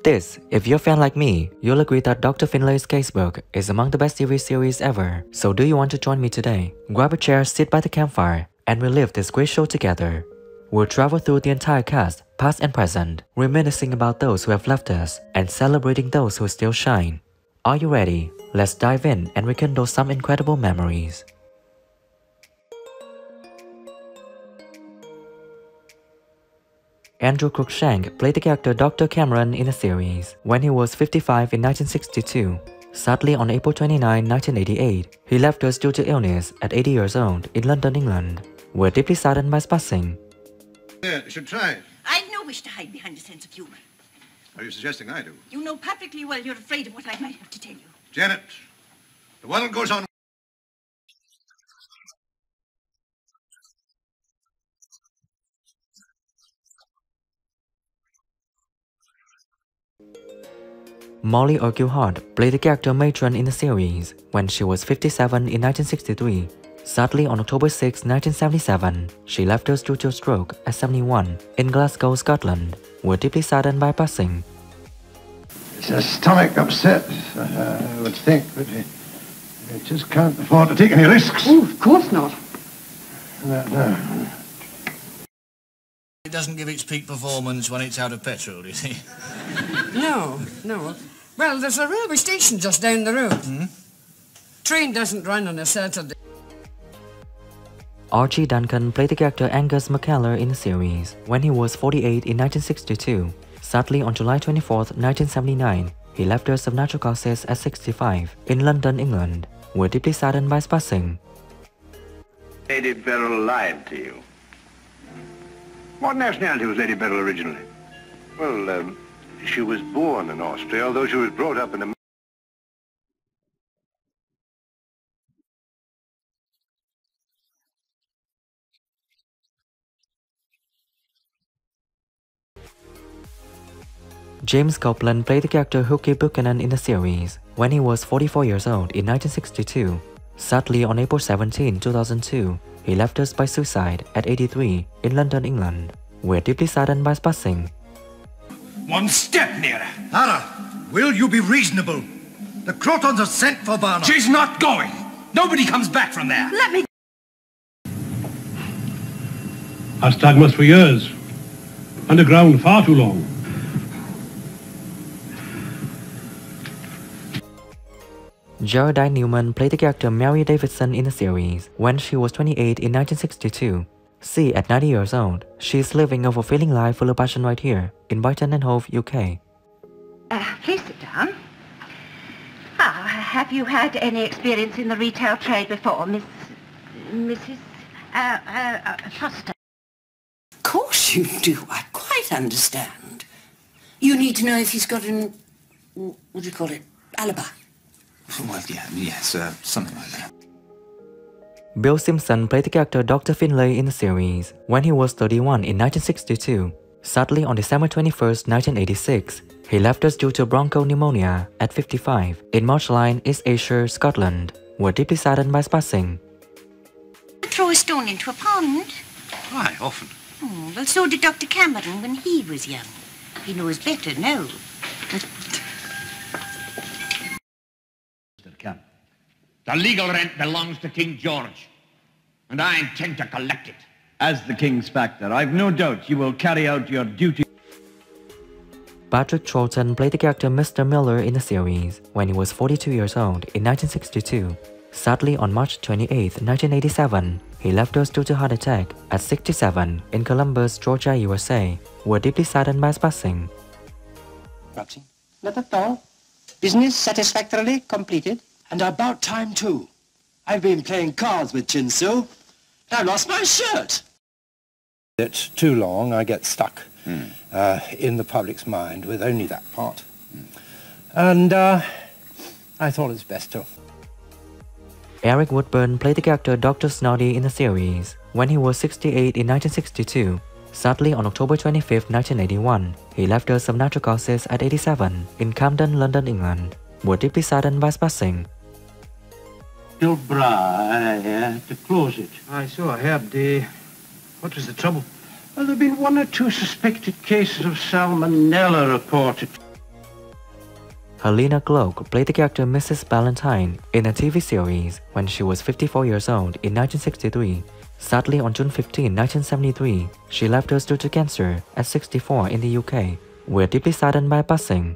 This, if you're a fan like me, you'll agree that Dr. Finlay's Casebook is among the best TV series ever. So do you want to join me today? Grab a chair, sit by the campfire, and relive this great show together. We'll travel through the entire cast, past and present, reminiscing about those who have left us, and celebrating those who still shine. Are you ready? Let's dive in and rekindle some incredible memories. Andrew Cook Shank played the character Dr. Cameron in the series when he was 55 in 1962. Sadly, on April 29, 1988, he left us due to illness at 80 years old in London, England. We're deeply saddened by his passing. Yeah, you should try it. I've no wish to hide behind a sense of humor. Are you suggesting I do? You know perfectly well you're afraid of what I might have to tell you. Janet, the world goes on. Molly Uart played the character Matron in the series when she was 57 in 1963. Sadly, on October 6, 1977, she left us due to a stroke at 71 in Glasgow, Scotland. We're deeply saddened by her passing. It's a stomach upset, I would think, but it just can't afford to take any risks. Oh, of course not. No. It doesn't give its peak performance when it's out of petrol, you see. No. Well, there's a railway station just down the road. Train doesn't run on a Saturday. Archie Duncan played the character Angus McKellar in the series when he was 48 in 1962. Sadly, on July 24, 1979, he left us of natural causes at 65 in London, England. We're deeply saddened by his passing. Lady Beryl lied to you. What nationality was Lady Beryl originally? Well, she was born in Austria, although she was brought up in America. James Copeland played the character Hooky Buchanan in the series when he was 44 years old in 1962. Sadly, on April 17, 2002, he left us by suicide at 83 in London, England. We're deeply saddened by his passing. One step nearer. Hannah, will you be reasonable? The Crotons have sent for Barnum. She's not going. Nobody comes back from there. Let me... Our stagmus for years. Underground far too long. D Newman played the character Mary Davidson in the series when she was 28 in 1962. See, at 90 years old, she is living a fulfilling life full of passion right here in Brighton and Hove, UK. Please sit down. Have you had any experience in the retail trade before, Mrs. Foster? Of course you do. I quite understand. You need to know if he's got an, what do you call it, alibi. Well, yes, something like that. Bill Simpson played the character Dr. Finlay in the series when he was 31 in 1962. Sadly, on December 21, 1986, he left us due to bronchopneumonia at 55 in Marchline, East Ayrshire, Scotland. We're deeply saddened by his passing. Throw a stone into a pond? Why, often. Oh, well, so did Dr. Cameron when he was young. He knows better now. The legal rent belongs to King George, and I intend to collect it. As the King's factor, I've no doubt you will carry out your duty. Patrick Troughton played the character Mr. Miller in the series when he was 42 years old in 1962. Sadly, on March 28, 1987, he left us due to heart attack at 67 in Columbus, Georgia, USA. We're deeply saddened by his passing. Roxy, not at all. Business satisfactorily completed. And about time too. I've been playing cards with Chinsu. I lost my shirt. It's too long, I get stuck in the public's mind with only that part. And I thought it's best to. Eric Woodburn played the character Dr. Snoddy in the series when he was 68 in 1962. Sadly, on October 25, 1981, he left us of natural causes at 87 in Camden, London, England. We're deeply saddened by his passing. Your bra, I had to close it. I heard. What was the trouble? Well, there have been 1 or 2 suspected cases of salmonella reported. Helen Glo played the character Mrs. Ballantyne in a TV series when she was 54 years old in 1963. Sadly, on June 15, 1973, she left us due to cancer at 64 in the UK. We're deeply saddened by passing.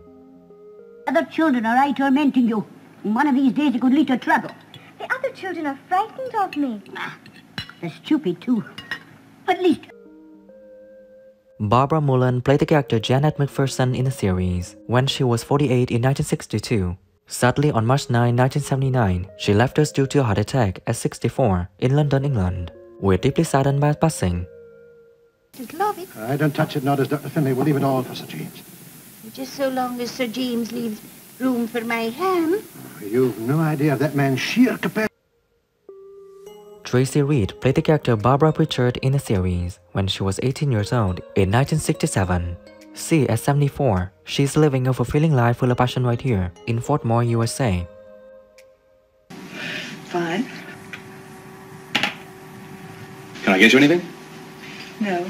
Other children are I tormenting you. One of these days it could lead to trouble. The other children are frightened of me. They're stupid too. At least... Barbara Mullen played the character Janet McPherson in the series when she was 48 in 1962. Sadly, on March 9, 1979, she left us due to a heart attack at 64 in London, England. We're deeply saddened by passing. Just love it. I don't touch it, nor does Dr. Finlay. We'll leave it all for Sir James. Just so long as Sir James leaves room for my ham. You've no idea of that man's sheer capacity. Tracy Reed played the character Barbara Pritchard in the series when she was 18 years old in 1967. See, at 74, she's living a fulfilling life full of passion right here in Fort Moore, USA. Fine. Can I get you anything? No.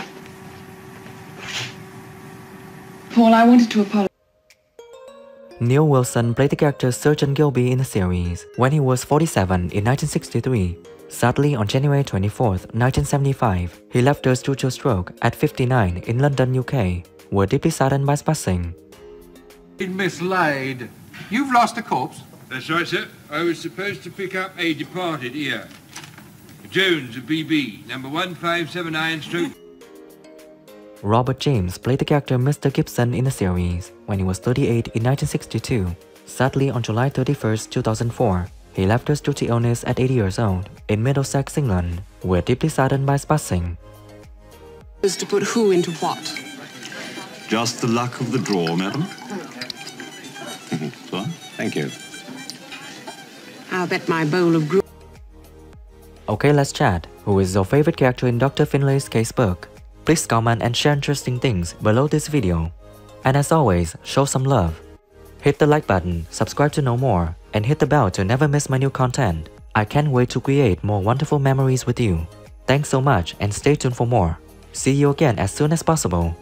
Paul, I wanted to apologize. Neil Wilson played the character Sergeant Gilby in the series when he was 47 in 1963. Sadly, on January 24, 1975, he left us due to a stroke at 59 in London, UK. We're deeply saddened by his passing. Mislaid. You've lost a corpse? That's right, sir. I was supposed to pick up a departed here. Jones of BB, number 1579 /. Robert James played the character Mr. Gibson in the series when he was 38 in 1962. Sadly, on July 31, 2004, he left us due to illness at 80 years old in Middlesex, England. We're deeply saddened by his passing. Is to put who into what? Just the luck of the draw, madam. So, thank you. I'll bet my bowl of gruel. Okay, let's chat. Who is your favorite character in Dr. Finlay's casebook? Please comment and share interesting things below this video. And as always, show some love. Hit the like button, subscribe to know more, and hit the bell to never miss my new content. I can't wait to create more wonderful memories with you. Thanks so much and stay tuned for more. See you again as soon as possible.